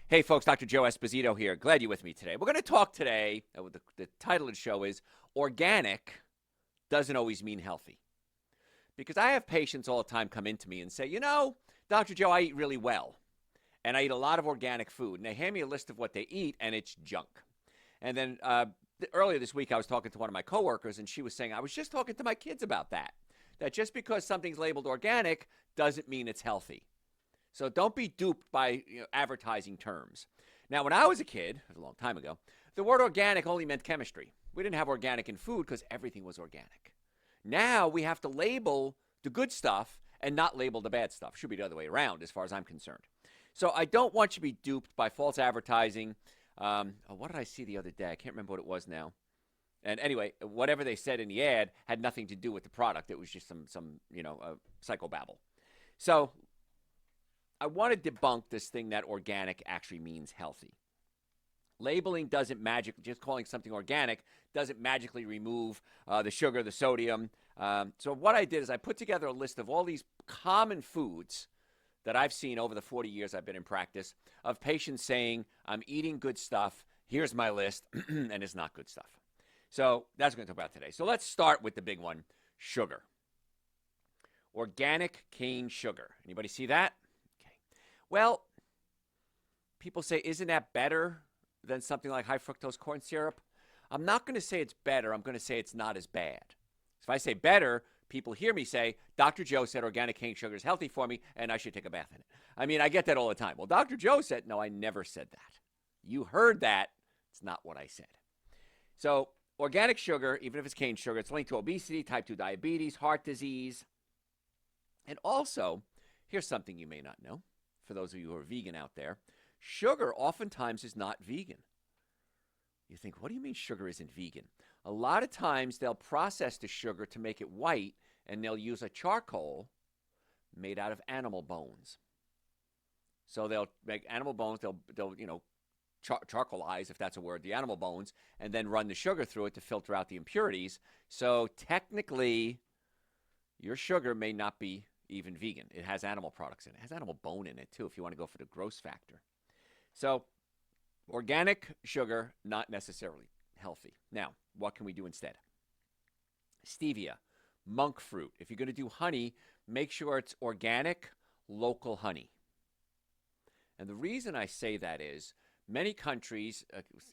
Hey, folks, Dr. Joe Esposito here. Glad you're with me today. We're going to talk today. The title of the show is Organic Doesn't Always Mean Healthy. Because I have patients all the time come into me and say, Dr. Joe, I eat really well. And I eat a lot of organic food. And they hand me a list of what they eat, and it's junk. And then earlier this week, I was talking to one of my coworkers, and she was saying, I was just talking to my kids about that. That just because something's labeled organic doesn't mean it's healthy. So don't be duped by advertising terms. Now, when I was a kid, it was a long time ago, the word organic only meant chemistry. We didn't have organic in food because everything was organic. Now we have to label the good stuff and not label the bad stuff. Should be the other way around as far as I'm concerned. So I don't want you to be duped by false advertising. What did I see the other day? I can't remember what it was now. And anyway, whatever they said in the ad had nothing to do with the product. It was just some psychobabble. So I want to debunk this thing that organic actually means healthy. Labeling doesn't just calling something organic doesn't magically remove the sugar, the sodium. So what I did is I put together a list of all these common foods that I've seen over the 40 years I've been in practice of patients saying, I'm eating good stuff. Here's my list. And it's not good stuff. So that's what we're going to talk about today. So let's start with the big one, sugar. Organic cane sugar. Anybody see that? Well, people say, isn't that better than something like high fructose corn syrup? I'm not going to say it's better. I'm going to say it's not as bad. So if I say better, people hear me say, Dr. Joe said organic cane sugar is healthy for me and I should take a bath in it. I mean, I get that all the time. Well, Dr. Joe said, no, I never said that. You heard that. It's not what I said. So organic sugar, even if it's cane sugar, it's linked to obesity, type 2 diabetes, heart disease. And also, here's something you may not know. For those of you who are vegan out there, sugar oftentimes is not vegan. You think, what do you mean sugar isn't vegan? A lot of times they'll process the sugar to make it white, and they'll use a charcoal made out of animal bones. So they'll make animal bones, they'll charcoalize, if that's a word, the animal bones, and then run the sugar through it to filter out the impurities. So technically, your sugar may not be even vegan. It has animal products in it. It has animal bone in it, too, if you want to go for the gross factor. So organic sugar, not necessarily healthy. Now, what can we do instead? Stevia, monk fruit. If you're going to do honey, make sure it's organic, local honey. And the reason I say that is many countries,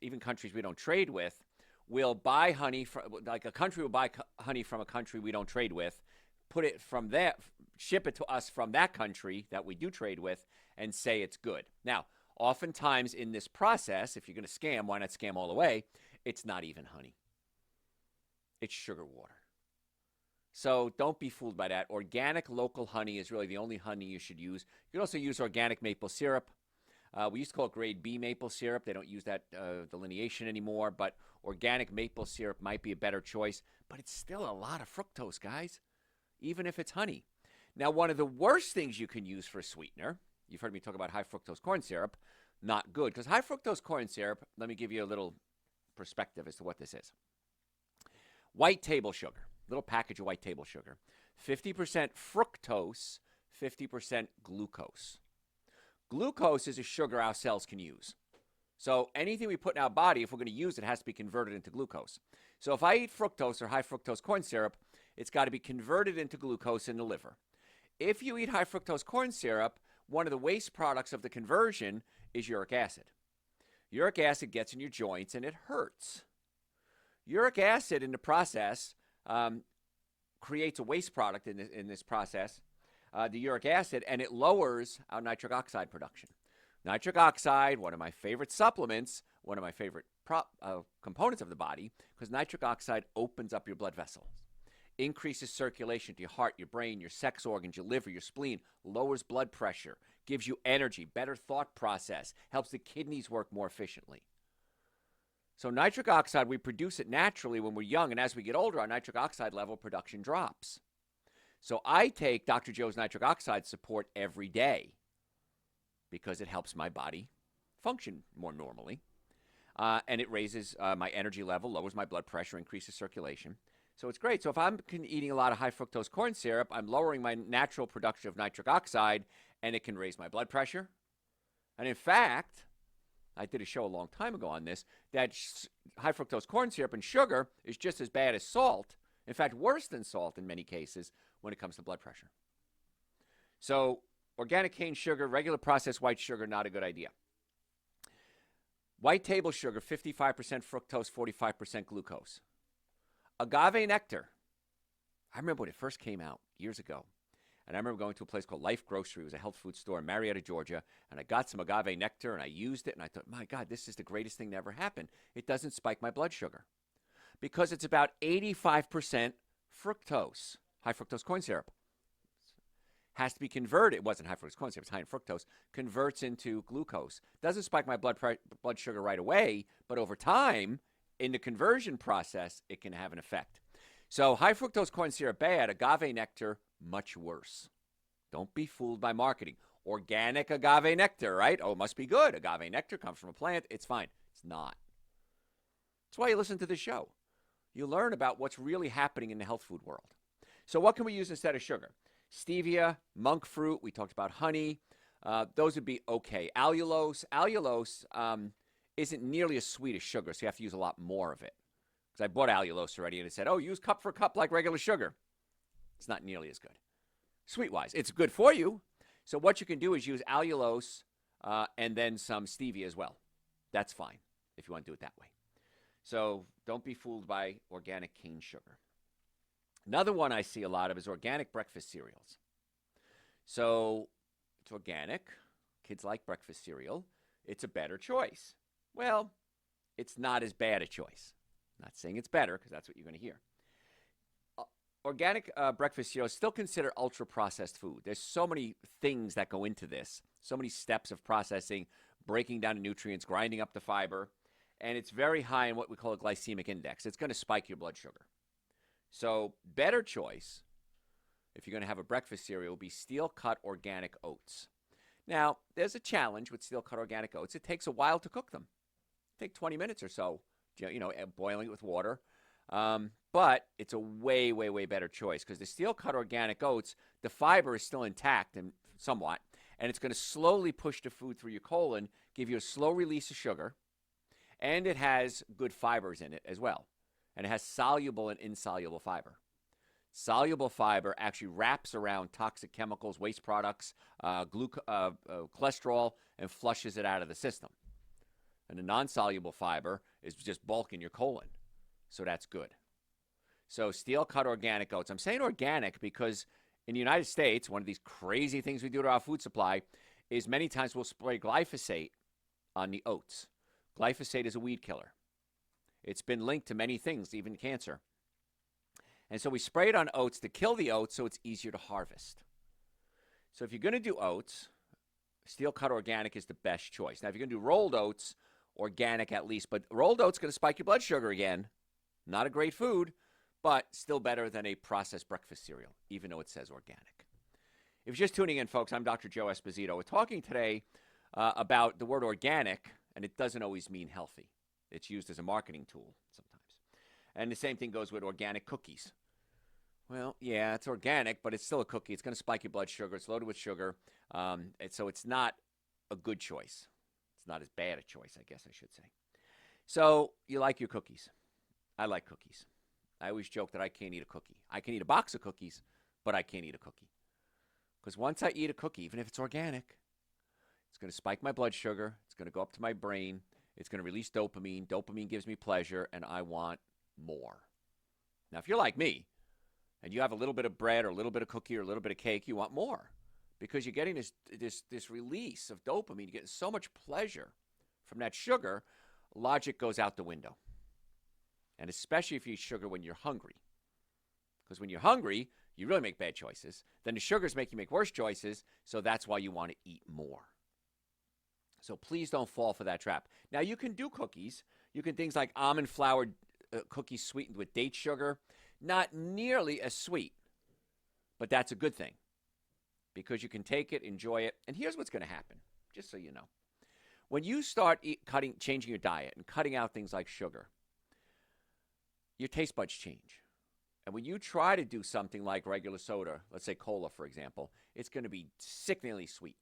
even countries we don't trade with, will buy honey from, like a country will buy honey from a country we don't trade with, put it from there, ship it to us from that country that we do trade with, and say it's good. Now, oftentimes in this process, if you're going to scam, why not scam all the way? It's not even honey. It's sugar water. So don't be fooled by that. Organic local honey is really the only honey you should use. You can also use organic maple syrup. We used to call it grade B maple syrup. They don't use that delineation anymore, but organic maple syrup might be a better choice, but it's still a lot of fructose, guys, even if it's honey. Now, one of the worst things you can use for a sweetener, you've heard me talk about high fructose corn syrup, not good, because high fructose corn syrup, let me give you a little perspective as to what this is. White table sugar, little package of white table sugar, 50% fructose, 50% glucose. Glucose is a sugar our cells can use. So anything we put in our body, if we're going to use it, has to be converted into glucose. So if I eat fructose or high fructose corn syrup, it's got to be converted into glucose in the liver. If you eat high fructose corn syrup, one of the waste products of the conversion is uric acid. Uric acid gets in your joints and it hurts. Uric acid in the process creates a waste product in this process, the uric acid, and it lowers our nitric oxide production. Nitric oxide, one of my favorite supplements, one of my favorite components of the body, because nitric oxide opens up your blood vessels, increases circulation to your heart, your brain, your sex organs, your liver, your spleen, lowers blood pressure, gives you energy, better thought process, helps the kidneys work more efficiently. So nitric oxide, we produce it naturally when we're young, and as we get older, our nitric oxide level production drops. So I take Dr. Joe's nitric oxide support every day because it helps my body function more normally. And it raises my energy level, lowers my blood pressure, increases circulation. So it's great. So if I'm eating a lot of high fructose corn syrup, I'm lowering my natural production of nitric oxide, and it can raise my blood pressure. And in fact, I did a show a long time ago on this, that high fructose corn syrup and sugar is just as bad as salt. In fact, worse than salt in many cases when it comes to blood pressure. So organic cane sugar, regular processed white sugar, not a good idea. White table sugar, 55% fructose, 45% glucose. Agave nectar. I remember when it first came out years ago. And I remember going to a place called Life Grocery. It was a health food store in Marietta, Georgia. And I got some agave nectar and I used it. And I thought, my God, this is the greatest thing that ever happened. It doesn't spike my blood sugar. Because it's about 85% fructose, high fructose corn syrup. Has to be converted. It wasn't high fructose corn syrup, it's high in fructose. Converts into glucose. Doesn't spike my blood sugar right away, but over time, in the conversion process, it can have an effect. So high fructose corn syrup, bad. Agave nectar, much worse. Don't be fooled by marketing. Organic agave nectar, right? Oh, it must be good. Agave nectar comes from a plant. It's fine. It's not. That's why you listen to the show. You learn about what's really happening in the health food world. So what can we use instead of sugar? Stevia, monk fruit. We talked about honey. Those would be okay. Allulose. Allulose isn't nearly as sweet as sugar, so you have to use a lot more of it. Because I bought allulose already, and it said, oh, use cup for cup like regular sugar. It's not nearly as good. Sweet-wise, it's good for you. So what you can do is use allulose and then some stevia as well. That's fine if you want to do it that way. So don't be fooled by organic cane sugar. Another one I see a lot of is organic breakfast cereals. So it's organic. Kids like breakfast cereal. It's a better choice. Well, it's not as bad a choice. I'm not saying it's better because that's what you're going to hear. Organic breakfast cereal is still considered ultra-processed food. There's so many things that go into this, so many steps of processing, breaking down the nutrients, grinding up the fiber, and it's very high in what we call a glycemic index. It's going to spike your blood sugar. So better choice, if you're going to have a breakfast cereal, will be steel-cut organic oats. Now, there's a challenge with steel-cut organic oats. It takes a while to cook them. Take 20 minutes or so, boiling it with water. But it's a way, way, way better choice because the steel-cut organic oats, the fiber is still intact and somewhat, and it's going to slowly push the food through your colon, give you a slow release of sugar, and it has good fibers in it as well. And it has soluble and insoluble fiber. Soluble fiber actually wraps around toxic chemicals, waste products, cholesterol, and flushes it out of the system. And the non-soluble fiber is just bulk in your colon. So that's good. So steel-cut organic oats. I'm saying organic because in the United States, one of these crazy things we do to our food supply is many times we'll spray glyphosate on the oats. Glyphosate is a weed killer. It's been linked to many things, even cancer. And so we spray it on oats to kill the oats so it's easier to harvest. So if you're going to do oats, steel-cut organic is the best choice. Now, if you're going to do rolled oats, organic at least. But rolled oats is going to spike your blood sugar again. Not a great food, but still better than a processed breakfast cereal, even though it says organic. If you're just tuning in, folks, I'm Dr. Joe Esposito. We're talking today about the word organic, and it doesn't always mean healthy. It's used as a marketing tool sometimes. And the same thing goes with organic cookies. Well, yeah, it's organic, but it's still a cookie. It's going to spike your blood sugar. It's loaded with sugar. So it's not a good choice. It's not as bad a choice, I guess I should say. So you like your cookies. I like cookies. I always joke that I can't eat a cookie. I can eat a box of cookies, but I can't eat a cookie. Because once I eat a cookie, even if it's organic, it's going to spike my blood sugar. It's going to go up to my brain. It's going to release dopamine. Dopamine gives me pleasure, and I want more. Now, if you're like me, and you have a little bit of bread or a little bit of cookie or a little bit of cake, you want more. Because you're getting this release of dopamine. You're getting so much pleasure from that sugar, logic goes out the window. And especially if you eat sugar when you're hungry. Because when you're hungry, you really make bad choices. Then the sugars make you make worse choices, so that's why you want to eat more. So please don't fall for that trap. Now, you can do cookies. You can things like almond flour cookies sweetened with date sugar. Not nearly as sweet, but that's a good thing. Because you can take it, enjoy it. And here's what's going to happen, just so you know. When you start changing your diet and cutting out things like sugar, your taste buds change. And when you try to do something like regular soda, let's say cola, for example, it's going to be sickeningly sweet.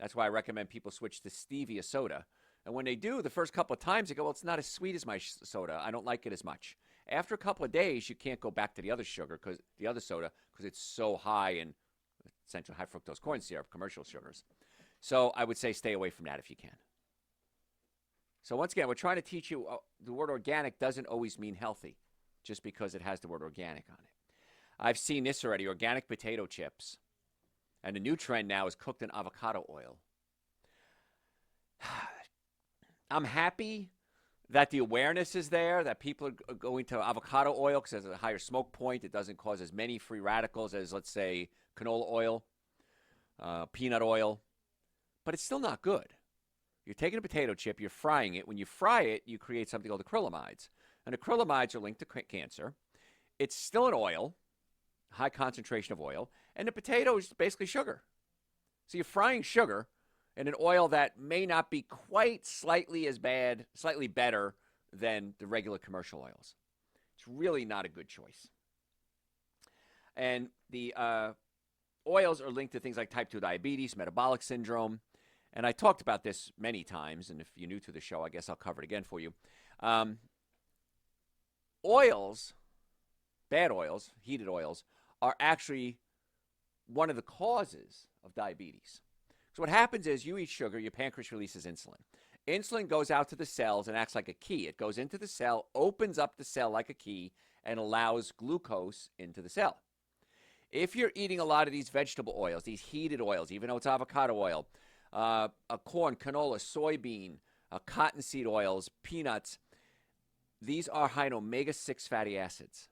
That's why I recommend people switch to stevia soda. And when they do, the first couple of times, they go, well, it's not as sweet as my soda. I don't like it as much. After a couple of days, you can't go back to the other soda because it's so high in essentially high fructose corn syrup, commercial sugars. So I would say stay away from that if you can. So once again, we're trying to teach you the word organic doesn't always mean healthy just because it has the word organic on it. I've seen this already, organic potato chips. And the new trend now is cooked in avocado oil. I'm happy that the awareness is there, that people are going to avocado oil because it has a higher smoke point. It doesn't cause as many free radicals as, let's say, canola oil, peanut oil. But it's still not good. You're taking a potato chip, you're frying it. When you fry it, you create something called acrylamides. And acrylamides are linked to cancer. It's still an oil, high concentration of oil, and the potato is basically sugar. So you're frying sugar in an oil that may not be quite slightly better than the regular commercial oils. It's really not a good choice. And the oils are linked to things like type 2 diabetes, metabolic syndrome. And I talked about this many times, and if you're new to the show, I guess I'll cover it again for you. Oils, bad oils, heated oils, are actually one of the causes of diabetes. So what happens is you eat sugar, your pancreas releases insulin. Insulin goes out to the cells and acts like a key. It goes into the cell, opens up the cell like a key, and allows glucose into the cell. If you're eating a lot of these vegetable oils, these heated oils, even though it's avocado oil, corn, canola, soybean, cottonseed oils, peanuts, these are high in omega-6 fatty acids.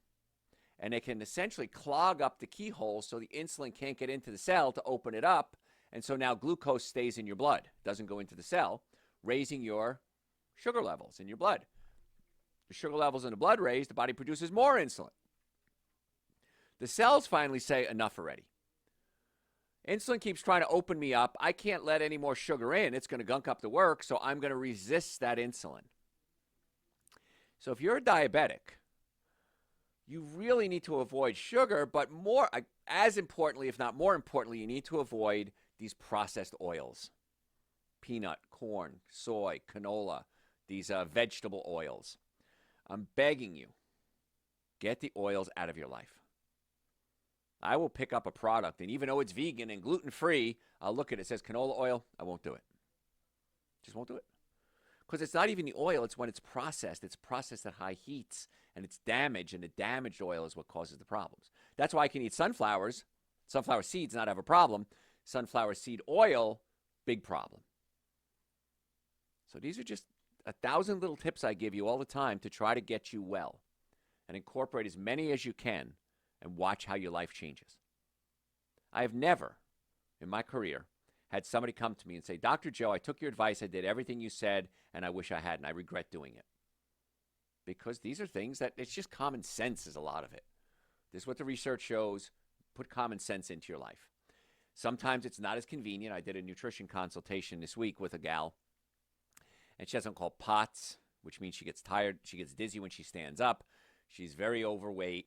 And they can essentially clog up the keyhole so the insulin can't get into the cell to open it up. And so now glucose stays in your blood, doesn't go into the cell, raising your sugar levels in your blood. The sugar levels in the blood raise, the body produces more insulin. The cells finally say, enough already. Insulin keeps trying to open me up. I can't let any more sugar in. It's going to gunk up the work, so I'm going to resist that insulin. So if you're a diabetic, you really need to avoid sugar, but as importantly, if not more importantly, you need to avoid these processed oils. Peanut, corn, soy, canola, these vegetable oils. I'm begging you, get the oils out of your life. I will pick up a product, and even though it's vegan and gluten-free, I'll look at it, it says canola oil, I won't do it. Just won't do it. Because it's not even the oil, it's when it's processed. It's processed at high heats, and it's damaged, and the damaged oil is what causes the problems. That's why I can eat sunflower seeds, not have a problem. Sunflower seed oil, big problem. So these are just 1,000 little tips I give you all the time to try to get you well, and incorporate as many as you can, and watch how your life changes. I have never, in my career, had somebody come to me and say, Dr. Joe, I took your advice, I did everything you said, and I wish I hadn't. I regret doing it. Because these are things that, it's just common sense is a lot of it. This is what the research shows. Put common sense into your life. Sometimes it's not as convenient. I did a nutrition consultation this week with a gal, and she has something called POTS, which means she gets tired, she gets dizzy when she stands up. She's very overweight.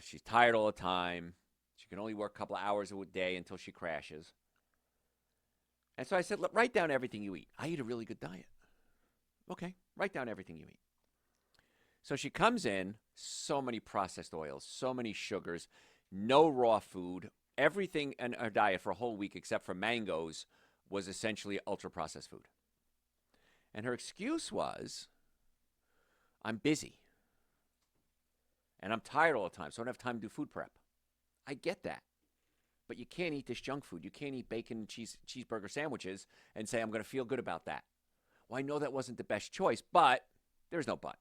She's tired all the time. She can only work a couple of hours a day until she crashes. And so I said, write down everything you eat. I eat a really good diet. Okay, write down everything you eat. So she comes in, so many processed oils, so many sugars, no raw food. Everything in her diet for a whole week except for mangoes was essentially ultra-processed food. And her excuse was, I'm busy. And I'm tired all the time, so I don't have time to do food prep. I get that. But you can't eat this junk food. You can't eat bacon and cheeseburger sandwiches and say, I'm going to feel good about that. Well, I know that wasn't the best choice, but there's no but.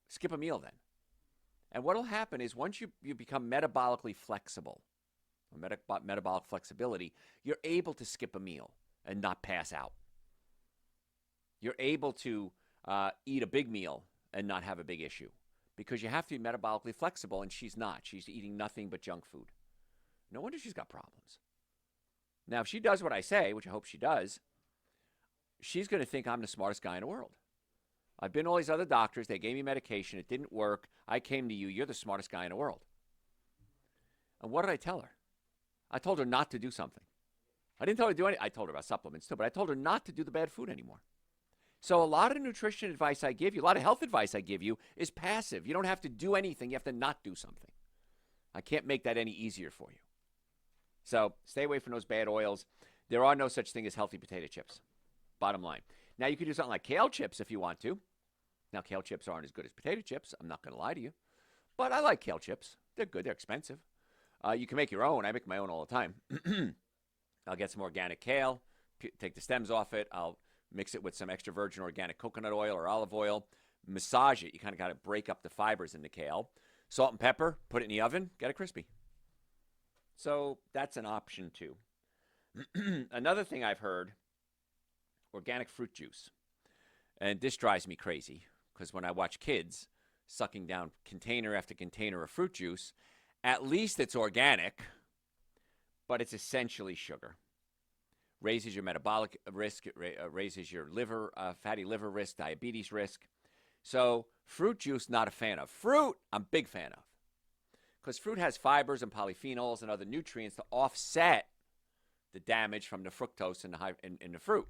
Skip a meal then. And what will happen is once you become metabolically flexible, metabolic flexibility, you're able to skip a meal and not pass out. You're able to eat a big meal and not have a big issue. Because you have to be metabolically flexible, and she's not. She's eating nothing but junk food. No wonder she's got problems. Now, if she does what I say, which I hope she does, she's going to think I'm the smartest guy in the world. I've been to all these other doctors. They gave me medication. It didn't work. I came to you. You're the smartest guy in the world. And what did I tell her? I told her not to do something. I didn't tell her to do anything. I told her about supplements too, but I told her not to do the bad food anymore. So a lot of nutrition advice I give you, a lot of health advice I give you is passive. You don't have to do anything. You have to not do something. I can't make that any easier for you. So stay away from those bad oils. There are no such thing as healthy potato chips. Bottom line. Now you can do something like kale chips if you want to. Now kale chips aren't as good as potato chips. I'm not going to lie to you. But I like kale chips. They're good. They're expensive. You can make your own. I make my own all the time. I'll get some organic kale, take the stems off it. I'll mix it with some extra virgin organic coconut oil or olive oil. Massage it. You kind of got to break up the fibers in the kale. Salt and pepper. Put it in the oven. Get it crispy. So that's an option too. Another thing I've heard, organic fruit juice. And this drives me crazy because when I watch kids sucking down container after container of fruit juice, at least it's organic, but it's essentially sugar. Raises your metabolic risk, it raises your liver, fatty liver risk, diabetes risk. So fruit juice, not a fan of. Fruit, I'm a big fan of. Because fruit has fibers and polyphenols and other nutrients to offset the damage from the fructose in the fruit.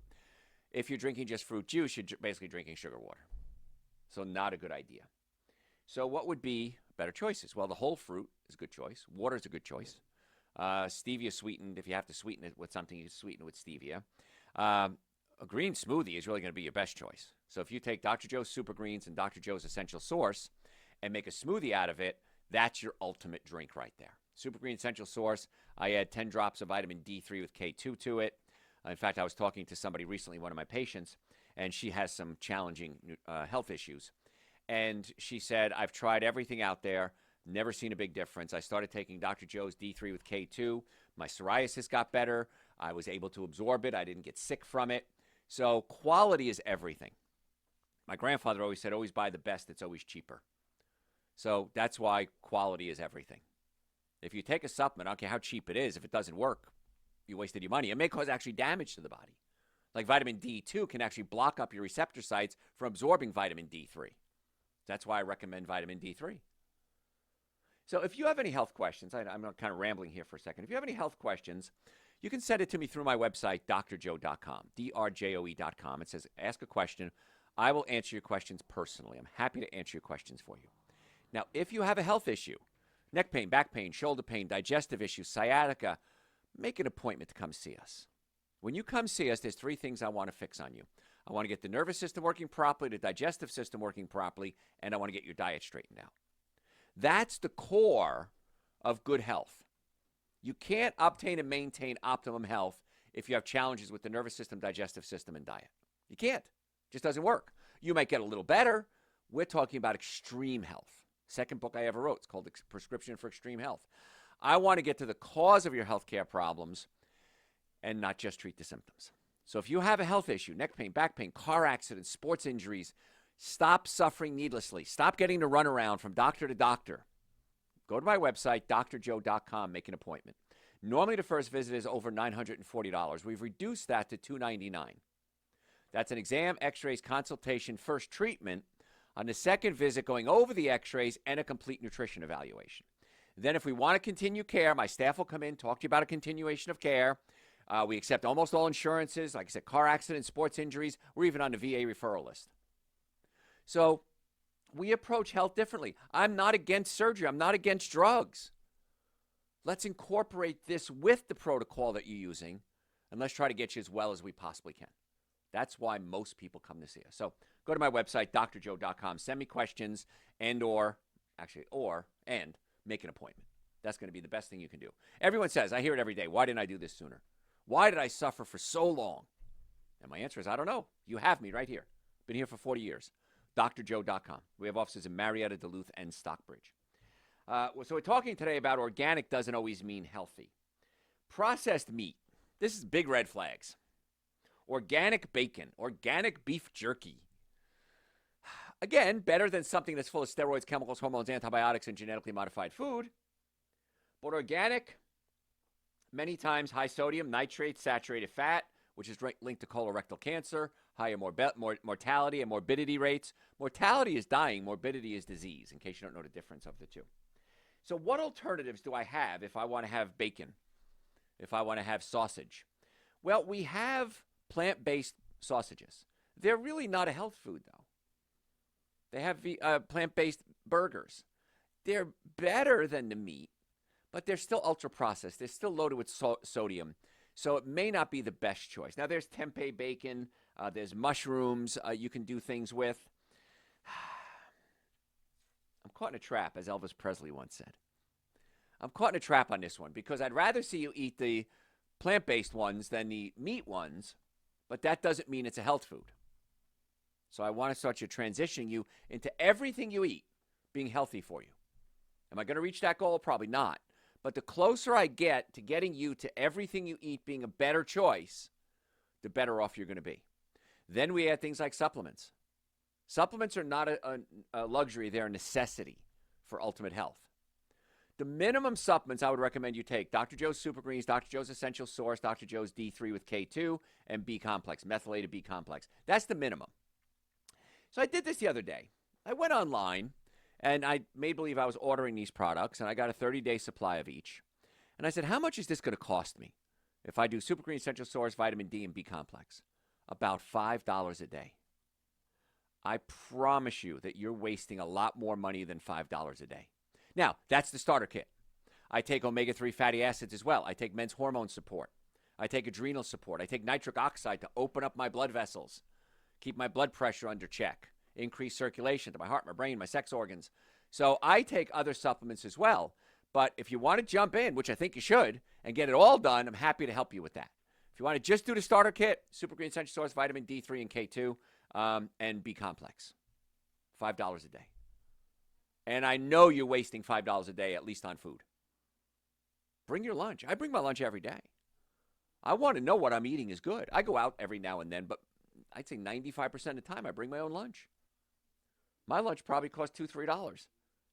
If you're drinking just fruit juice, you're basically drinking sugar water. So not a good idea. So what would be better choices? Well, the whole fruit is a good choice. Water is a good choice. Stevia sweetened. If you have to sweeten it with something, you sweeten it with stevia. A green smoothie is really going to be your best choice. So if you take Dr. Joe's Super Greens and Dr. Joe's Essential Source and make a smoothie out of it, that's your ultimate drink right there. Super Green Essential Source, I add 10 drops of vitamin D3 with K2 to it. In fact, I was talking to somebody recently, one of my patients, and she has some challenging health issues. And she said, I've tried everything out there, never seen a big difference. I started taking Dr. Joe's D3 with K2. My psoriasis got better. I was able to absorb it. I didn't get sick from it. So quality is everything. My grandfather always said, always buy the best. It's always cheaper. So that's why quality is everything. If you take a supplement, I don't care how cheap it is, if it doesn't work, you wasted your money. It may cause actually damage to the body. Like vitamin D2 can actually block up your receptor sites from absorbing vitamin D3. That's why I recommend vitamin D3. So if you have any health questions, I'm kind of rambling here for a second. If you have any health questions, you can send it to me through my website, drjoe.com, drjoe.com. It says, ask a question. I will answer your questions personally. I'm happy to answer your questions for you. Now, if you have a health issue, neck pain, back pain, shoulder pain, digestive issues, sciatica, make an appointment to come see us. When you come see us, there's 3 things I want to fix on you. I want to get the nervous system working properly, the digestive system working properly, and I want to get your diet straightened out. That's the core of good health. You can't obtain and maintain optimum health if you have challenges with the nervous system, digestive system, and diet. You can't. It just doesn't work. You might get a little better. We're talking about extreme health. Second book I ever wrote. It's called Prescription for Extreme Health. I want to get to the cause of your healthcare problems and not just treat the symptoms. So if you have a health issue, neck pain, back pain, car accidents, sports injuries, stop suffering needlessly. Stop getting to run around from doctor to doctor. Go to my website, drjoe.com, make an appointment. Normally the first visit is over $940. We've reduced that to $299. That's an exam, x-rays, consultation, first treatment. On the second visit, going over the x-rays and a complete nutrition evaluation. Then if we want to continue care, my staff will come in, talk to you about a continuation of care. We accept almost all insurances, like I said, car accidents, sports injuries. We're even on the VA referral list. So we approach health differently. I'm not against surgery. I'm not against drugs. Let's incorporate this with the protocol that you're using, and let's try to get you as well as we possibly can. That's why most people come to see us. So go to my website, drjoe.com. Send me questions and make an appointment. That's going to be the best thing you can do. Everyone says, I hear it every day, why didn't I do this sooner? Why did I suffer for so long? And my answer is, I don't know. You have me right here. Been here for 40 years. drjoe.com. We have offices in Marietta, Duluth, and Stockbridge. So we're talking today about organic doesn't always mean healthy. Processed meat. This is big red flags. Organic bacon, organic beef jerky. Again, better than something that's full of steroids, chemicals, hormones, antibiotics, and genetically modified food. But organic, many times high sodium, nitrates, saturated fat, which is linked to colorectal cancer, higher mortality and morbidity rates. Mortality is dying, morbidity is disease, in case you don't know the difference of the two. So what alternatives do I have if I want to have bacon, if I want to have sausage? Well, we have plant-based sausages. They're really not a health food, though. They have plant-based burgers. They're better than the meat, but they're still ultra-processed. They're still loaded with sodium, so it may not be the best choice. Now, there's tempeh bacon. There's mushrooms you can do things with. I'm caught in a trap, as Elvis Presley once said. I'm caught in a trap on this one because I'd rather see you eat the plant-based ones than the meat ones, but that doesn't mean it's a health food. So I want to start you transitioning you into everything you eat being healthy for you. Am I going to reach that goal? Probably not. But the closer I get to getting you to everything you eat being a better choice, the better off you're going to be. Then we add things like supplements. Supplements are not a luxury. They're a necessity for ultimate health. The minimum supplements I would recommend you take: Dr. Joe's Super Greens, Dr. Joe's Essential Source, Dr. Joe's D3 with K2, and B complex, methylated B complex. That's the minimum. So I did this the other day. I went online, and I made believe I was ordering these products, and I got a 30-day supply of each. And I said, how much is this going to cost me if I do Super Green, Essential Source, Vitamin D, and B complex? About $5 a day. I promise you that you're wasting a lot more money than $5 a day. Now, that's the starter kit. I take omega-3 fatty acids as well. I take men's hormone support. I take adrenal support. I take nitric oxide to open up my blood vessels, keep my blood pressure under check, increase circulation to my heart, my brain, my sex organs. So I take other supplements as well. But if you want to jump in, which I think you should, and get it all done, I'm happy to help you with that. If you want to just do the starter kit, Super Green Essential Source, Vitamin D3 and K2, and B complex, $5 a day. And I know you're wasting $5 a day, at least on food. Bring your lunch. I bring my lunch every day. I want to know what I'm eating is good. I go out every now and then, but I'd say 95% of the time I bring my own lunch. My lunch probably costs $2, $3.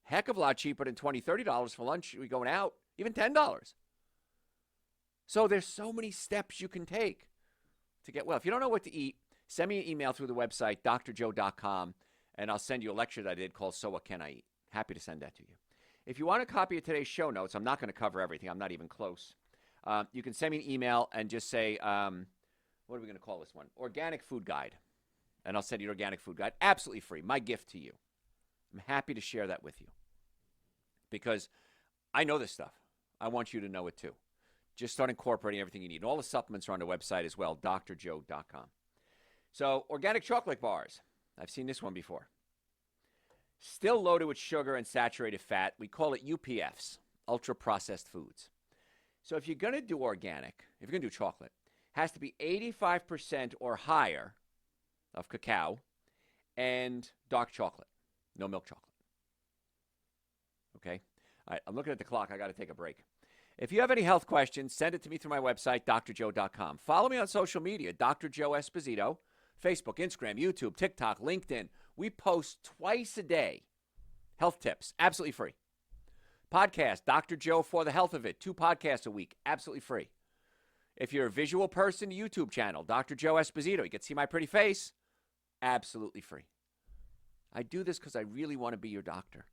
Heck of a lot cheaper than $20, $30 for lunch. We're going out, even $10. So there's so many steps you can take to get well. If you don't know what to eat, send me an email through the website, drjoe.com, and I'll send you a lecture that I did called So What Can I Eat? Happy to send that to you. If you want a copy of today's show notes, I'm not going to cover everything. I'm not even close. You can send me an email and just say, what are we going to call this one? Organic Food Guide. And I'll send you an organic food guide. Absolutely free. My gift to you. I'm happy to share that with you because I know this stuff. I want you to know it too. Just start incorporating everything you need. And all the supplements are on the website as well, drjoe.com. So, organic chocolate bars. I've seen this one before. Still loaded with sugar and saturated fat. We call it UPFs, ultra-processed foods. So if you're going to do organic, if you're going to do chocolate, it has to be 85% or higher of cacao and dark chocolate, no milk chocolate. Okay? All right, I'm looking at the clock. I got to take a break. If you have any health questions, send it to me through my website, drjoe.com. Follow me on social media, Dr. Joe Esposito, Facebook, Instagram, YouTube, TikTok, LinkedIn. We post twice a day health tips, absolutely free. Podcast, Dr. Joe for the Health of It, 2 podcasts a week, absolutely free. If you're a visual person, YouTube channel, Dr. Joe Esposito. You can see my pretty face, absolutely free. I do this because I really want to be your doctor.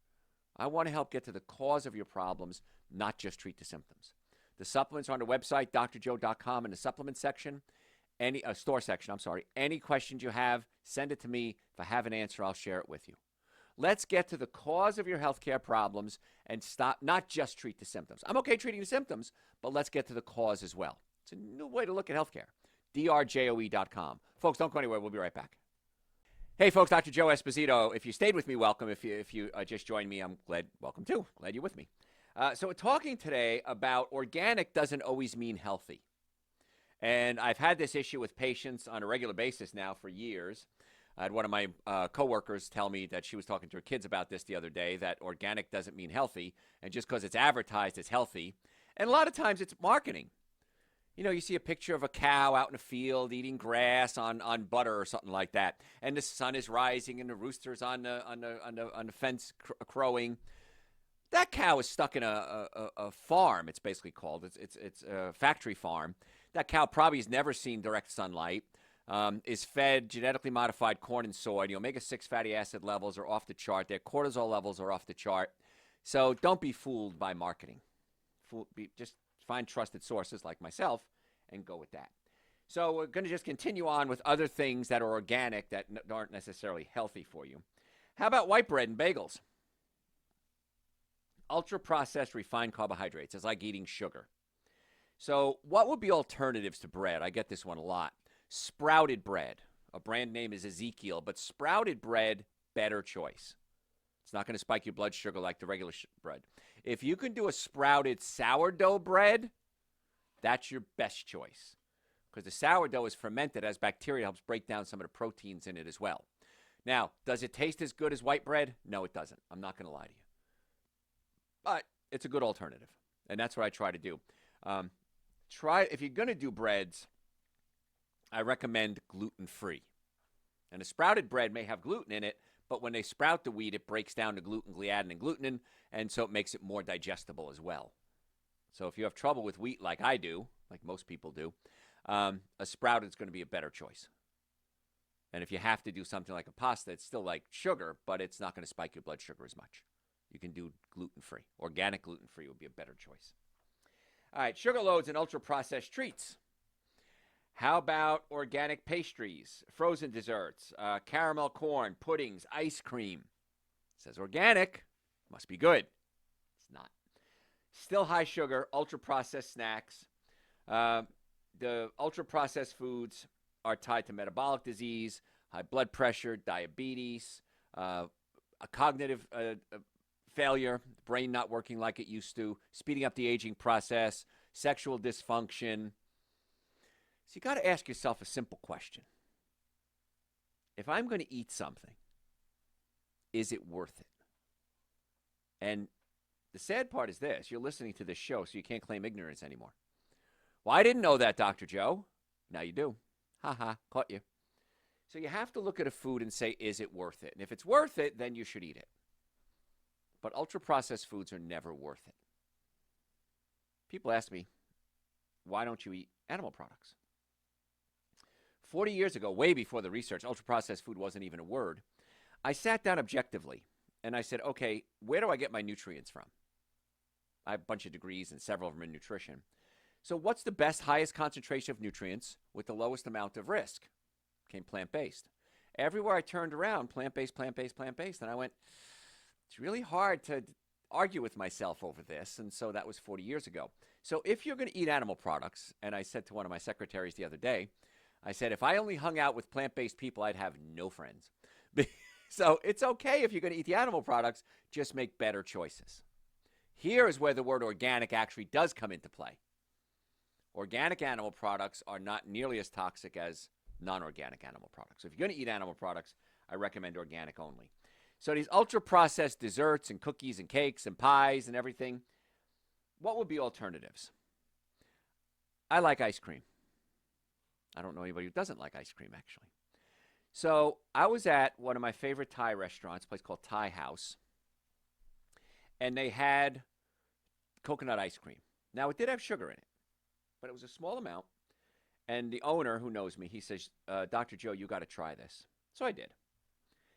I want to help get to the cause of your problems, not just treat the symptoms. The supplements are on the website, drjoe.com, in the supplement section. Store section, Any questions you have, send it to me. If I have an answer, I'll share it with you. Let's get to the cause of your healthcare problems and stop, not just treat the symptoms. I'm okay treating the symptoms, but let's get to the cause as well. It's a new way to look at healthcare. drjoe.com. Folks, don't go anywhere. We'll be right back. Hey, folks, Dr. Joe Esposito. If you stayed with me, welcome. If you just joined me, I'm glad. Welcome too. Glad you're with me. So we're talking today about organic doesn't always mean healthy. And I've had this issue with patients on a regular basis now for years. I had one of my coworkers tell me that she was talking to her kids about this the other day, that organic doesn't mean healthy, and just because it's advertised as healthy. And a lot of times it's marketing. You know, you see a picture of a cow out in a field eating grass on butter or something like that, and the sun is rising and the rooster's on the fence crowing. That cow is stuck in a farm. It's basically called. It's a factory farm. That cow probably has never seen direct sunlight. Is fed genetically modified corn and soy. The omega-6 fatty acid levels are off the chart. Their cortisol levels are off the chart. So don't be fooled by marketing. Just find trusted sources like myself and go with that. So we're going to just continue on with other things that are organic that aren't necessarily healthy for you. How about white bread and bagels? Ultra-processed refined carbohydrates. It's like eating sugar. So what would be alternatives to bread? I get this one a lot. Sprouted bread. A brand name is Ezekiel, but sprouted bread, better choice. It's not going to spike your blood sugar like the regular bread. If you can do a sprouted sourdough bread, that's your best choice. Because the sourdough is fermented as bacteria helps break down some of the proteins in it as well. Now, does it taste as good as white bread? No, it doesn't. I'm not going to lie to you. But it's a good alternative. And that's what I try to do. If you're going to do breads, I recommend gluten-free. And a sprouted bread may have gluten in it, but when they sprout the wheat, it breaks down to gluten, gliadin, and glutenin, and so it makes it more digestible as well. So if you have trouble with wheat like I do, like most people do, a sprouted is going to be a better choice. And if you have to do something like a pasta, it's still like sugar, but it's not going to spike your blood sugar as much. You can do gluten-free. Organic gluten-free would be a better choice. All right, sugar loads and ultra-processed treats. How about organic pastries, frozen desserts, caramel corn, puddings, ice cream? It says organic. Must be good. It's not. Still high sugar, ultra-processed snacks. The ultra-processed foods are tied to metabolic disease, high blood pressure, diabetes, a cognitive failure, brain not working like it used to, speeding up the aging process, sexual dysfunction. So you got to ask yourself a simple question. If I'm going to eat something, is it worth it? And the sad part is this. You're listening to this show, so you can't claim ignorance anymore. Well, I didn't know that, Dr. Joe. Now you do. Ha ha, caught you. So you have to look at a food and say, is it worth it? And if it's worth it, then you should eat it. But ultra-processed foods are never worth it. People ask me, why don't you eat animal products? 40 years ago, way before the research, ultra-processed food wasn't even a word. I sat down objectively, and I said, okay, where do I get my nutrients from? I have a bunch of degrees, and several of them in nutrition. So what's the best, highest concentration of nutrients with the lowest amount of risk? Came plant-based. Everywhere I turned around, plant-based, plant-based, plant-based. And I went, it's really hard to argue with myself over this. And so that was 40 years ago. So if you're going to eat animal products, and I said to one of my secretaries the other day, I said, if I only hung out with plant-based people, I'd have no friends. So it's okay if you're going to eat the animal products, just make better choices. Here is where the word organic actually does come into play. Organic animal products are not nearly as toxic as non-organic animal products. So if you're going to eat animal products, I recommend organic only. So these ultra-processed desserts and cookies and cakes and pies and everything, what would be alternatives? I like ice cream. I don't know anybody who doesn't like ice cream, actually. So I was at one of my favorite Thai restaurants, a place called Thai House, and they had coconut ice cream. Now, it did have sugar in it, but it was a small amount. And the owner, who knows me, he says, Dr. Joe, you got to try this. So I did.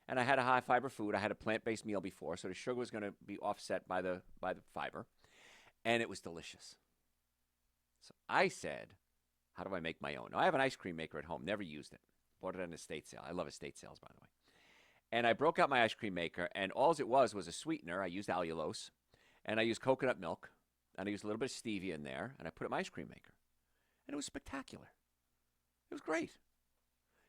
And I had a high-fiber food. I had a plant-based meal before, so the sugar was going to be offset by the fiber. And it was delicious. So I said, how do I make my own? Now, I have an ice cream maker at home. Never used it. Bought it at an estate sale. I love estate sales, by the way. And I broke out my ice cream maker, and all it was a sweetener. I used allulose, and I used coconut milk, and I used a little bit of stevia in there, and I put it in my ice cream maker. And it was spectacular. It was great.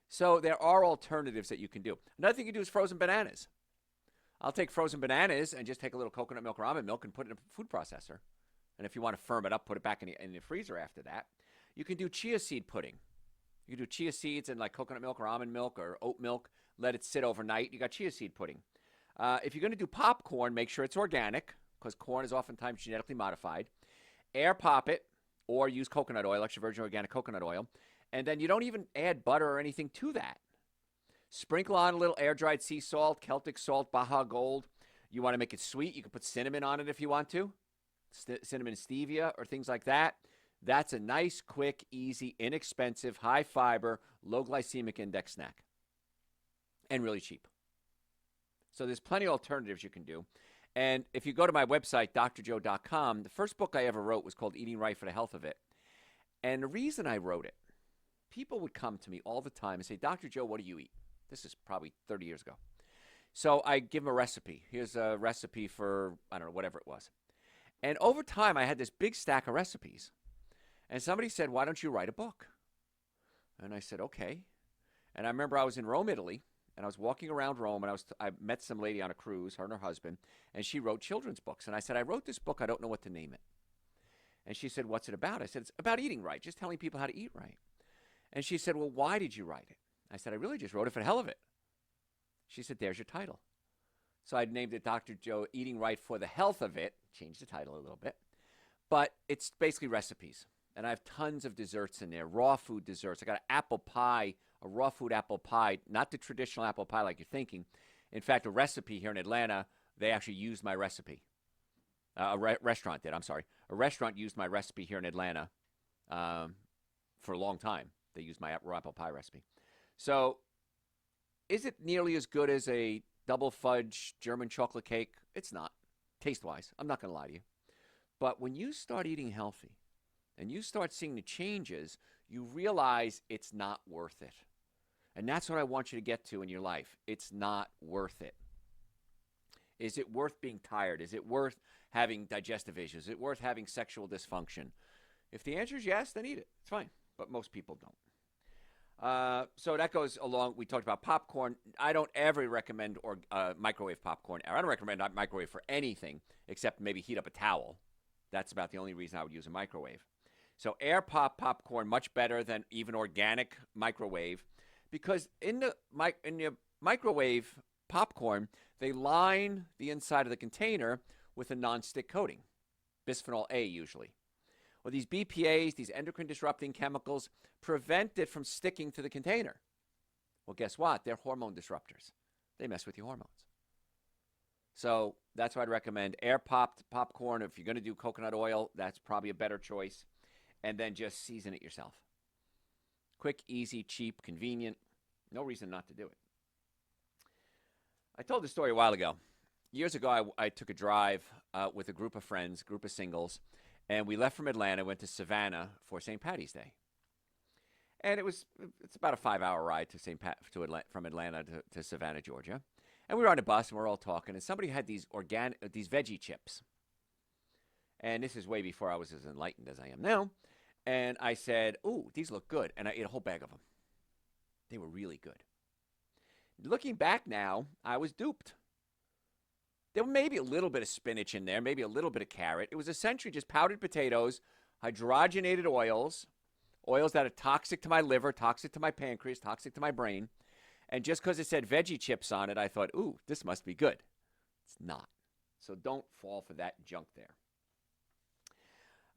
So there are alternatives that you can do. Another thing you can do is frozen bananas. I'll take frozen bananas and just take a little coconut milk or almond milk and put it in a food processor. And if you want to firm it up, put it back in the freezer after that. You can do chia seed pudding. You can do chia seeds and like coconut milk or almond milk or oat milk. Let it sit overnight. You got chia seed pudding. If you're going to do popcorn, make sure it's organic because corn is oftentimes genetically modified. Air pop it or use coconut oil, extra virgin organic coconut oil. And then you don't even add butter or anything to that. Sprinkle on a little air-dried sea salt, Celtic salt, Baja Gold. You want to make it sweet, you can put cinnamon on it if you want to. Cinnamon stevia or things like that. That's a nice, quick, easy, inexpensive, high-fiber, low glycemic index snack. And really cheap. So there's plenty of alternatives you can do. And if you go to my website, drjoe.com, the first book I ever wrote was called Eating Right for the Health of It. And the reason I wrote it people would come to me all the time and say, Dr. Joe, what do you eat? This is probably 30 years ago. So I give them a recipe. Here's a recipe for, I don't know, whatever it was. And over time, I had this big stack of recipes. And somebody said, why don't you write a book? And I said, okay. And I remember I was in Rome, Italy, and I was walking around Rome, and I met some lady on a cruise, her and her husband, and she wrote children's books. And I said, I wrote this book. I don't know what to name it. And she said, what's it about? I said, it's about eating right, just telling people how to eat right. And she said, well, why did you write it? I said, I really just wrote it for the hell of it. She said, there's your title. So I named it Dr. Joe Eating Right for the Health of It. Changed the title a little bit. But it's basically recipes. And I have tons of desserts in there, raw food desserts. I got an apple pie, a raw food apple pie, not the traditional apple pie like you're thinking. In fact, a recipe here in Atlanta, they actually used my recipe. Restaurant did, I'm sorry. A restaurant used my recipe here in Atlanta for a long time. They used my raw apple pie recipe. So is it nearly as good as a double fudge German chocolate cake? It's not, taste-wise. I'm not going to lie to you. But when you start eating healthy and you start seeing the changes, you realize it's not worth it. And that's what I want you to get to in your life. It's not worth it. Is it worth being tired? Is it worth having digestive issues? Is it worth having sexual dysfunction? If the answer is yes, then eat it. It's fine. But most people don't. So that goes along. We talked about popcorn. I don't ever recommend microwave popcorn. I don't recommend microwave for anything except maybe heat up a towel. That's about the only reason I would use a microwave. So air popcorn, much better than even organic microwave, because in the microwave popcorn, they line the inside of the container with a nonstick coating, bisphenol A usually. Well, these BPAs, these endocrine disrupting chemicals, prevent it from sticking to the container. Well, guess what? They're hormone disruptors. They mess with your hormones. So that's why I'd recommend air-popped popcorn. If you're going to do coconut oil, that's probably a better choice. And then just season it yourself. Quick, easy, cheap, convenient. No reason not to do it. I told this story a while ago. Years ago, I took a drive with a group of friends, group of singles, and we left from Atlanta, went to Savannah for St. Patty's Day. And it's about a 5-hour ride from Atlanta to Savannah, Georgia. And we were on a bus, and we were all talking, and somebody had these veggie chips. And this is way before I was as enlightened as I am now. And I said, ooh, these look good. And I ate a whole bag of them. They were really good. Looking back now, I was duped. There was maybe a little bit of spinach in there, maybe a little bit of carrot. It was essentially just powdered potatoes, hydrogenated oils that are toxic to my liver, toxic to my pancreas, toxic to my brain. And just because it said veggie chips on it, I thought, ooh, this must be good. It's not. So don't fall for that junk there.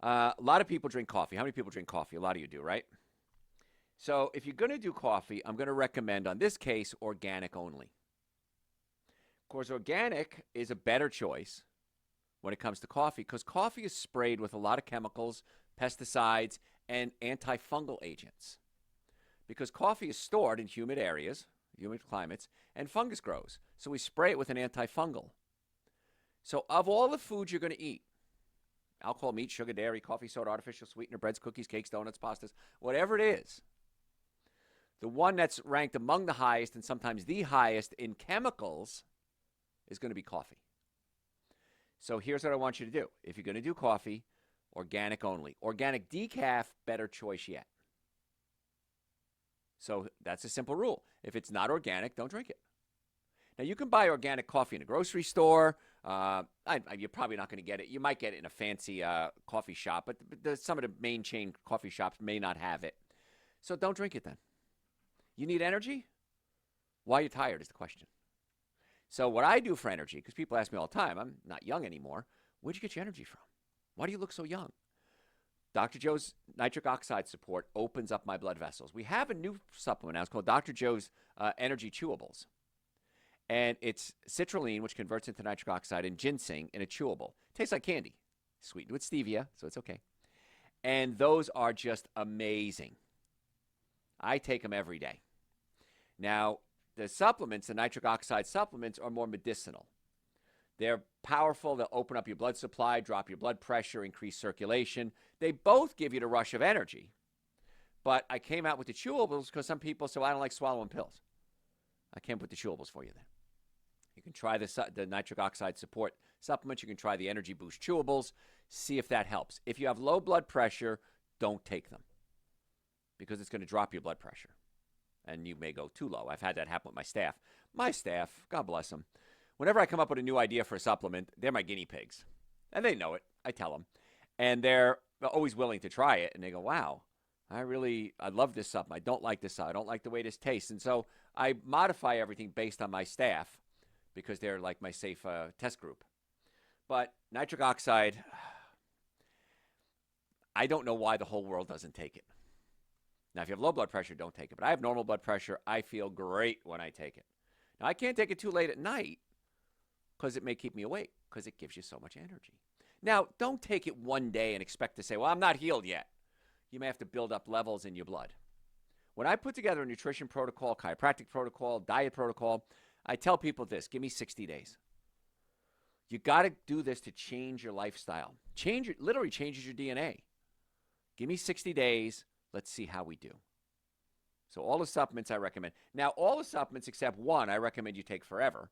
A lot of people drink coffee. How many people drink coffee? A lot of you do, right? So if you're going to do coffee, I'm going to recommend, on this case, organic only. Of course, organic is a better choice when it comes to coffee because coffee is sprayed with a lot of chemicals, pesticides, and antifungal agents. Because coffee is stored in humid areas, humid climates, and fungus grows. So we spray it with an antifungal. So of all the foods you're going to eat, alcohol, meat, sugar, dairy, coffee, soda, artificial sweetener, breads, cookies, cakes, donuts, pastas, whatever it is, the one that's ranked among the highest and sometimes the highest in chemicals is going to be coffee. So here's what I want you to do. If you're going to do coffee, organic only. Organic decaf, better choice yet. So that's a simple rule. If it's not organic, don't drink it. Now, you can buy organic coffee in a grocery store. You're probably not going to get it. You might get it in a fancy coffee shop, but some of the main chain coffee shops may not have it. So don't drink it then. You need energy? Why are you tired is the question. So what I do for energy, because people ask me all the time, I'm not young anymore, where'd you get your energy from? Why do you look so young? Dr. Joe's nitric oxide support opens up my blood vessels. We have a new supplement now. It's called Dr. Joe's Energy Chewables. And it's citrulline, which converts into nitric oxide, and ginseng in a chewable. Tastes like candy. Sweetened with stevia, so it's okay. And those are just amazing. I take them every day. Now, the supplements, the nitric oxide supplements, are more medicinal. They're powerful. They'll open up your blood supply, drop your blood pressure, increase circulation. They both give you the rush of energy. But I came out with the chewables because some people say, well, I don't like swallowing pills. I came up with the chewables for you then. You can try the nitric oxide support supplements. You can try the Energy Boost chewables. See if that helps. If you have low blood pressure, don't take them because it's going to drop your blood pressure. And you may go too low. I've had that happen with my staff. My staff, God bless them, whenever I come up with a new idea for a supplement, they're my guinea pigs. And they know it. I tell them. And they're always willing to try it. And they go, wow, I love this supplement. I don't like this. I don't like the way this tastes. And so I modify everything based on my staff because they're like my safe test group. But nitric oxide, I don't know why the whole world doesn't take it. Now, if you have low blood pressure, don't take it. But I have normal blood pressure. I feel great when I take it. Now, I can't take it too late at night because it may keep me awake because it gives you so much energy. Now, don't take it one day and expect to say, well, I'm not healed yet. You may have to build up levels in your blood. When I put together a nutrition protocol, chiropractic protocol, diet protocol, I tell people this, give me 60 days. You got to do this to change your lifestyle. Literally changes your DNA. Give me 60 days. Let's see how we do. So all the supplements I recommend. Now, all the supplements except one I recommend you take forever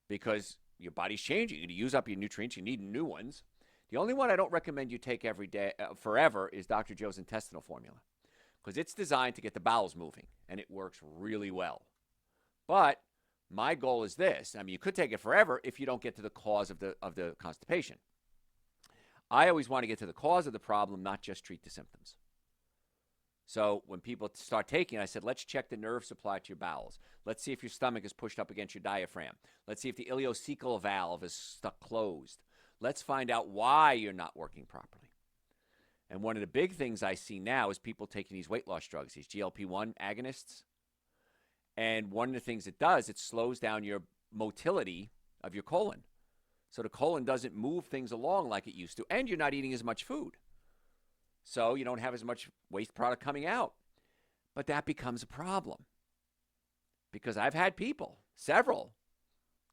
because your body's changing. You use up your nutrients. You need new ones. The only one I don't recommend you take every day forever is Dr. Joe's intestinal formula because it's designed to get the bowels moving, and it works really well. But my goal is this. I mean, you could take it forever if you don't get to the cause of the constipation. I always want to get to the cause of the problem, not just treat the symptoms. So when people start taking it, I said, let's check the nerve supply to your bowels. Let's see if your stomach is pushed up against your diaphragm. Let's see if the ileocecal valve is stuck closed. Let's find out why you're not working properly. And one of the big things I see now is people taking these weight loss drugs, these GLP-1 agonists. And one of the things it does, it slows down your motility of your colon. So the colon doesn't move things along like it used to, and you're not eating as much food. So you don't have as much waste product coming out. But that becomes a problem. Because I've had people, several,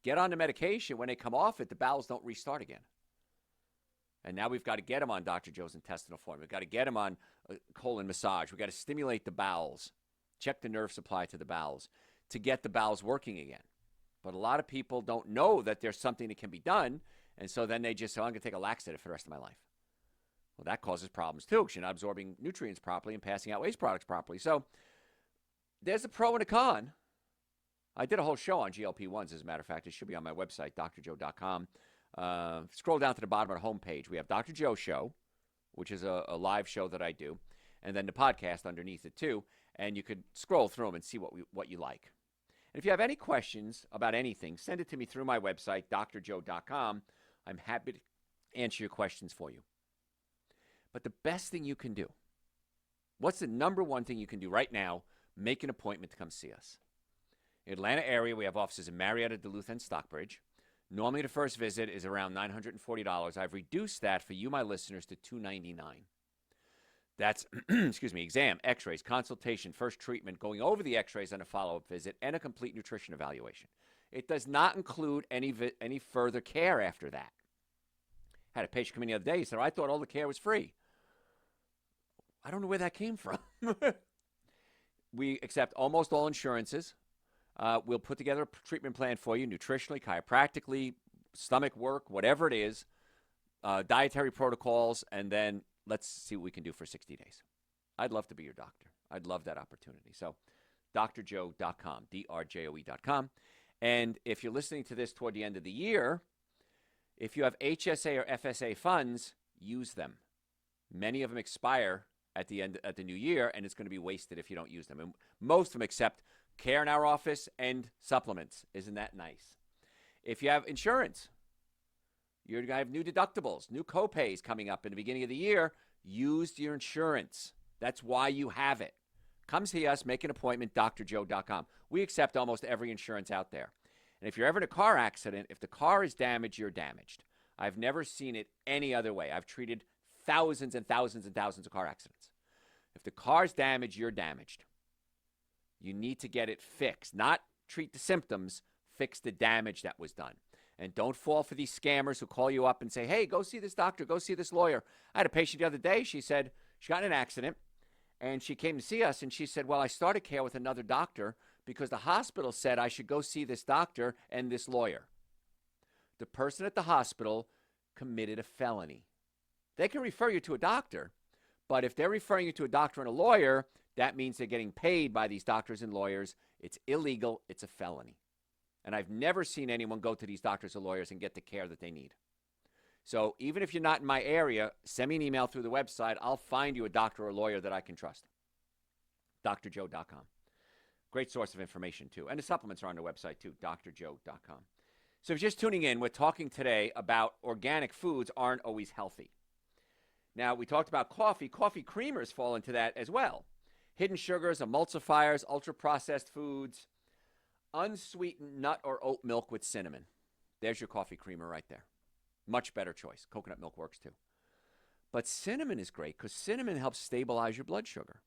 get on the medication. When they come off it, the bowels don't restart again. And now we've got to get them on Dr. Joe's intestinal formula. We've got to get them on colon massage. We've got to stimulate the bowels, check the nerve supply to the bowels to get the bowels working again. But a lot of people don't know that there's something that can be done. And so then they just say, I'm going to take a laxative for the rest of my life. Well, that causes problems too because you're not absorbing nutrients properly and passing out waste products properly. So there's a pro and a con. I did a whole show on GLP-1s, as a matter of fact. It should be on my website, drjoe.com. Scroll down to the bottom of the homepage. We have Dr. Joe Show, which is a live show that I do, and then the podcast underneath it too. And you could scroll through them and see what you like. And if you have any questions about anything, send it to me through my website, drjoe.com. I'm happy to answer your questions for you. But the best thing you can do, what's the number one thing you can do right now? Make an appointment to come see us. In the Atlanta area, we have offices in Marietta, Duluth, and Stockbridge. Normally, the first visit is around $940. I've reduced that for you, my listeners, to $299. That's, exam, x-rays, consultation, first treatment, going over the x-rays on a follow-up visit, and a complete nutrition evaluation. It does not include any further care after that. Had a patient come in the other day. He said, I thought all the care was free. I don't know where that came from. We accept almost all insurances. We'll put together a treatment plan for you, nutritionally, chiropractically, stomach work, whatever it is, dietary protocols, and then let's see what we can do for 60 days. I'd love to be your doctor. I'd love that opportunity. So drjoe.com, drjoe.com. And if you're listening to this toward the end of the year, if you have HSA or FSA funds, use them. Many of them expire at the new year, and it's going to be wasted if you don't use them. And most of them accept care in our office and supplements. Isn't that nice? If you have insurance, you're going to have new deductibles, new copays coming up in the beginning of the year. Use your insurance. That's why you have it. Come see us, make an appointment, drjoe.com. We accept almost every insurance out there. And if you're ever in a car accident, if the car is damaged, you're damaged. I've never seen it any other way. I've treated thousands and thousands and thousands of car accidents. If the car's damaged, you're damaged. You need to get it fixed, not treat the symptoms, fix the damage that was done. And don't fall for these scammers who call you up and say, hey, go see this doctor, go see this lawyer. I had a patient the other day. She said she got in an accident, And she came to see us, and she said, well, I started care with another doctor because the hospital said I should go see this doctor and this lawyer. The person at the hospital committed a felony. They can refer you to a doctor, but if they're referring you to a doctor and a lawyer, that means they're getting paid by these doctors and lawyers. It's illegal. It's a felony. And I've never seen anyone go to these doctors or lawyers and get the care that they need. So even if you're not in my area, send me an email through the website. I'll find you a doctor or lawyer that I can trust. drjoe.com. Great source of information, too. And the supplements are on the website, too, drjoe.com. So if you're just tuning in, we're talking today about organic foods aren't always healthy. Now, we talked about coffee. Coffee creamers fall into that as well. Hidden sugars, emulsifiers, ultra-processed foods, unsweetened nut or oat milk with cinnamon. There's your coffee creamer right there. Much better choice. Coconut milk works too. But cinnamon is great because cinnamon helps stabilize your blood sugar.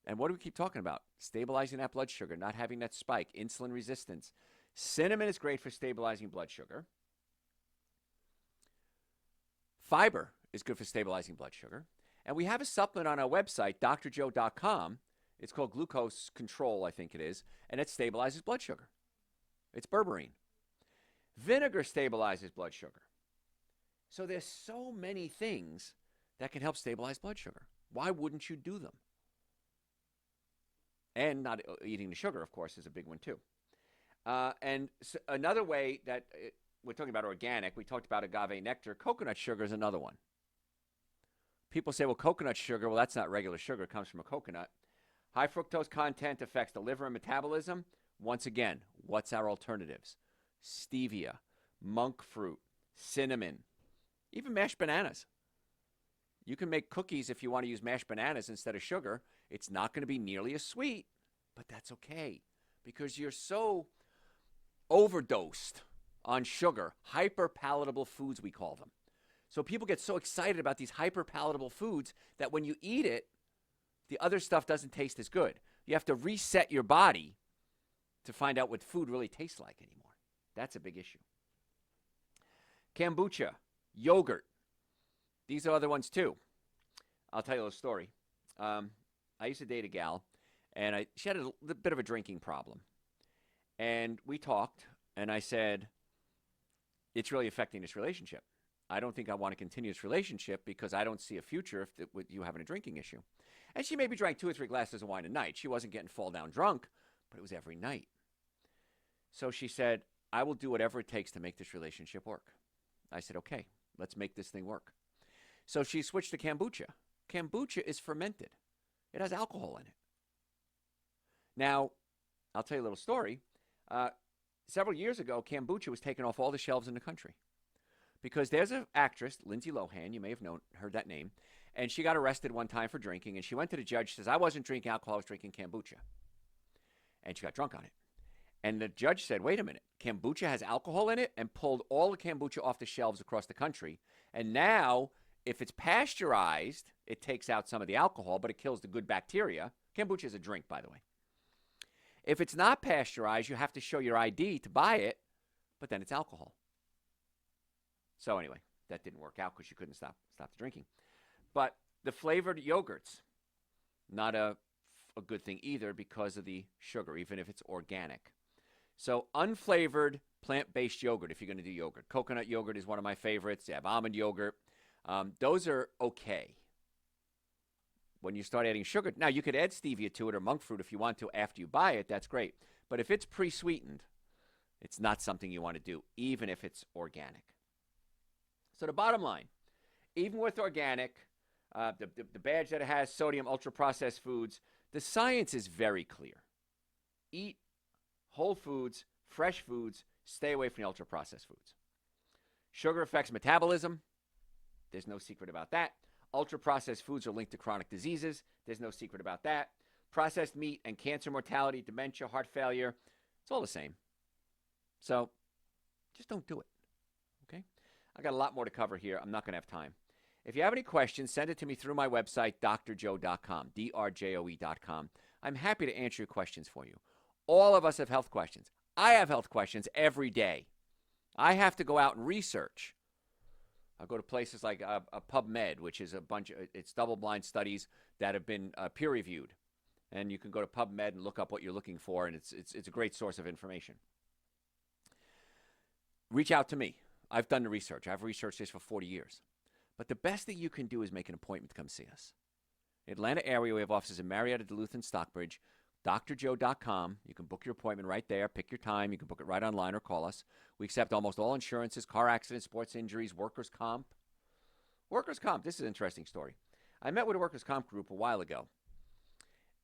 And what do we keep talking about? Stabilizing that blood sugar, not having that spike, insulin resistance. Cinnamon is great for stabilizing blood sugar. Fiber is good for stabilizing blood sugar. And we have a supplement on our website, drjoe.com. It's called Glucose Control, I think it is, and it stabilizes blood sugar. It's berberine. Vinegar stabilizes blood sugar. So there's so many things that can help stabilize blood sugar. Why wouldn't you do them? And not eating the sugar, of course, is a big one too. And so another way that we're talking about organic, we talked about agave nectar. Coconut sugar is another one. People say, well, coconut sugar, well, that's not regular sugar. It comes from a coconut. High fructose content affects the liver and metabolism. Once again, what's our alternatives? Stevia, monk fruit, cinnamon, even mashed bananas. You can make cookies if you want to use mashed bananas instead of sugar. It's not going to be nearly as sweet, but that's okay because you're so overdosed on sugar, hyper-palatable foods, we call them. So people get so excited about these hyper-palatable foods that when you eat it, the other stuff doesn't taste as good. You have to reset your body to find out what food really tastes like anymore. That's a big issue. Kombucha, yogurt. These are other ones too. I'll tell you a little story. I used to date a gal, and she had a bit of a drinking problem. And we talked, and I said, it's really affecting this relationship. I don't think I want to continue this relationship because I don't see a future with you having a drinking issue. And she maybe drank 2 or 3 glasses of wine a night. She wasn't getting fall down drunk, but it was every night. So she said, I will do whatever it takes to make this relationship work. I said, okay, let's make this thing work. So she switched to kombucha. Kombucha is fermented. It has alcohol in it. Now, I'll tell you a little story. Several years ago, kombucha was taken off all the shelves in the country because there's an actress, Lindsay Lohan, you may have heard that name, and she got arrested one time for drinking, and she went to the judge, says, I wasn't drinking alcohol, I was drinking kombucha. And she got drunk on it. And the judge said, wait a minute, kombucha has alcohol in it, and pulled all the kombucha off the shelves across the country. And now, if it's pasteurized, it takes out some of the alcohol, but it kills the good bacteria. Kombucha is a drink, by the way. If it's not pasteurized, you have to show your ID to buy it, but then it's alcohol. So anyway, that didn't work out because she couldn't stop the drinking. But the flavored yogurts, not a good thing either because of the sugar, even if it's organic. So unflavored plant-based yogurt, if you're going to do yogurt. Coconut yogurt is one of my favorites. You have almond yogurt. Those are okay. When you start adding sugar, now you could add stevia to it or monk fruit if you want to after you buy it. That's great. But if it's pre-sweetened, it's not something you want to do, even if it's organic. So the bottom line, even with organic, the badge that it has, sodium, ultra-processed foods, the science is very clear. Eat whole foods, fresh foods, stay away from the ultra-processed foods. Sugar affects metabolism. There's no secret about that. Ultra-processed foods are linked to chronic diseases. There's no secret about that. Processed meat and cancer mortality, dementia, heart failure, it's all the same. So just don't do it, okay? I got a lot more to cover here. I'm not going to have time. If you have any questions, send it to me through my website, drjoe.com, drjoe.com. I'm happy to answer your questions for you. All of us have health questions. I have health questions every day. I have to go out and research. I go to places like a PubMed, which is it's double-blind studies that have been peer-reviewed. And you can go to PubMed and look up what you're looking for, and it's a great source of information. Reach out to me. I've done the research. I've researched this for 40 years. But the best thing you can do is make an appointment to come see us. Atlanta area, we have offices in Marietta, Duluth, and Stockbridge. drjoe.com. You can book your appointment right there. Pick your time. You can book it right online or call us. We accept almost all insurances, car accidents, sports injuries, workers' comp. Workers' comp, this is an interesting story. I met with a workers' comp group a while ago,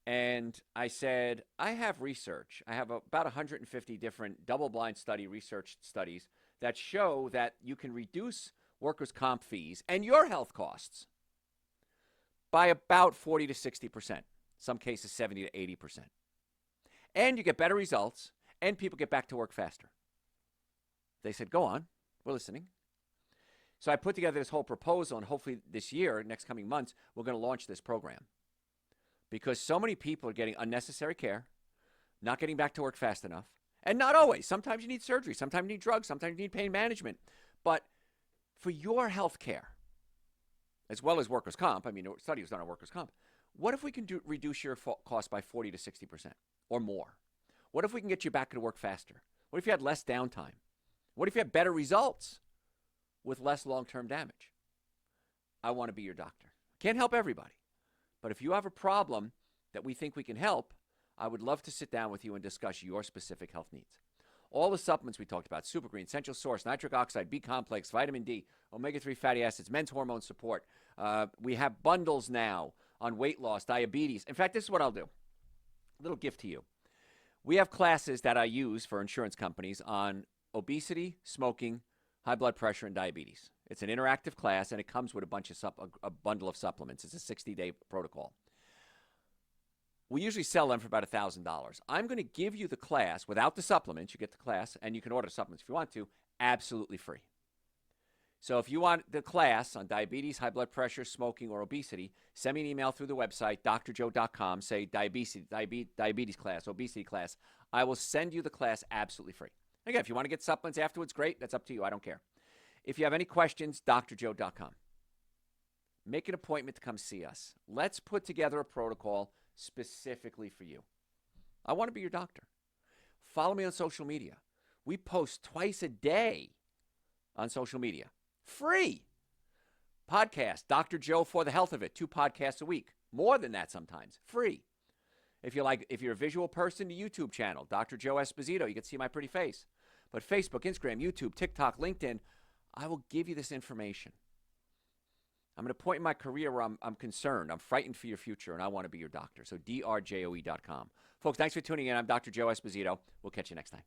and I said, I have research. I have about 150 different double-blind research studies that show that you can reduce workers' comp fees and your health costs by about 40 to 60%. Some cases 70 to 80%. And you get better results, and people get back to work faster. They said, go on, we're listening. So I put together this whole proposal, and hopefully this year, next coming months, we're going to launch this program. Because so many people are getting unnecessary care, not getting back to work fast enough, and not always. Sometimes you need surgery, sometimes you need drugs, sometimes you need pain management. But for your health care, as well as workers' comp, I mean, a study was done on workers' comp, what if we can reduce your cost by 40 to 60% or more? What if we can get you back to work faster? What if you had less downtime? What if you had better results with less long-term damage? I want to be your doctor. Can't help everybody. But if you have a problem that we think we can help, I would love to sit down with you and discuss your specific health needs. All the supplements we talked about, Super Green, Essential Source, Nitric Oxide, B-Complex, Vitamin D, Omega-3 fatty acids, men's hormone support. We have bundles now on weight loss, diabetes. In fact, this is what I'll do. A little gift to you. We have classes that I use for insurance companies on obesity, smoking, high blood pressure, and diabetes. It's an interactive class, and it comes with a bundle of supplements. It's a 60-day protocol. We usually sell them for about $1,000. I'm going to give you the class without the supplements. You get the class, and you can order supplements if you want to, absolutely free. So if you want the class on diabetes, high blood pressure, smoking, or obesity, send me an email through the website, drjoe.com, say diabetes class, obesity class. I will send you the class absolutely free. Again, if you want to get supplements afterwards, great. That's up to you. I don't care. If you have any questions, drjoe.com. Make an appointment to come see us. Let's put together a protocol specifically for you. I want to be your doctor. Follow me on social media. We post twice a day on social media. Free. Podcast, Dr. Joe for the Health of It. 2 podcasts a week. More than that sometimes. Free. If you're a visual person, the YouTube channel, Dr. Joe Esposito. You can see my pretty face. But Facebook, Instagram, YouTube, TikTok, LinkedIn, I will give you this information. I'm at a point in my career where I'm concerned. I'm frightened for your future, and I want to be your doctor. So drjoe.com. Folks, thanks for tuning in. I'm Dr. Joe Esposito. We'll catch you next time.